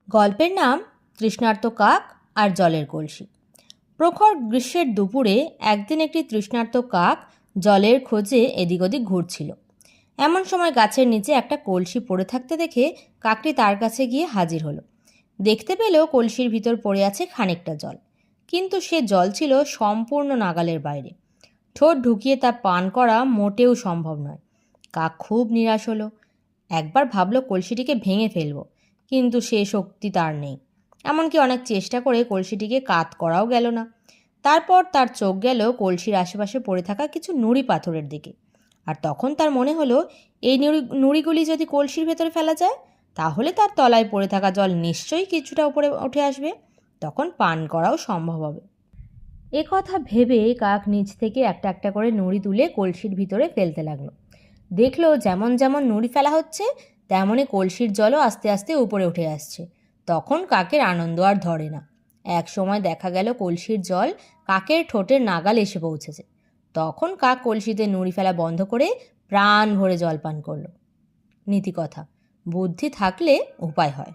গল্পের নাম তৃষ্ণার্ত কাক আর জলের কলসি। প্রখর গ্রীষ্মের দুপুরে একদিন একটি তৃষ্ণার্ত কাক জলের খোঁজে এদিক ওদিক ঘুরছিল। এমন সময় গাছের নিচে একটা কলসি পড়ে থাকতে দেখে কাকটি তার কাছে গিয়ে হাজির হলো। দেখতে পেল কলসির ভিতর পড়ে আছে খানিকটা জল, কিন্তু সে জল ছিল সম্পূর্ণ নাগালের বাইরে। ঠোঁট ঢুকিয়ে তা পান করা মোটেও সম্ভব নয়। কাক খুব নিরাশ হলো। একবার ভাবলো কলসিটিকে ভেঙে ফেলবো, কিন্তু সে শক্তি তার নেই। এমনকি অনেক চেষ্টা করে কলসিটিকে কাত করাও গেল না। তারপর তার চোখ গেল কলসির আশেপাশে পড়ে থাকা কিছু নুড়ি পাথরের দিকে। আর তখন তার মনে হলো, এই নুড়িগুলি যদি কলসির ভেতরে ফেলা যায়, তাহলে তার তলায় পড়ে থাকা জল নিশ্চয়ই কিছুটা উপরে উঠে আসবে, তখন পান করাও সম্ভব হবে। এ কথা ভেবে কাক নিচ থেকে একটা একটা করে নুড়ি তুলে কলসির ভিতরে ফেলতে লাগলো। দেখলো যেমন যেমন নুড়ি ফেলা হচ্ছে, তেমনই কলসির জলও আস্তে আস্তে উপরে উঠে আসছে। তখন কাকের আনন্দ আর ধরে না। এক সময় দেখা গেল কলসির জল কাকের ঠোঁটের নাগালে এসে পৌঁছেছে। তখন কাক কলসিতে নুড়ি ফেলা বন্ধ করে প্রাণ ভরে জল পান করলো। নীতিকথা: বুদ্ধি থাকলে উপায় হয়।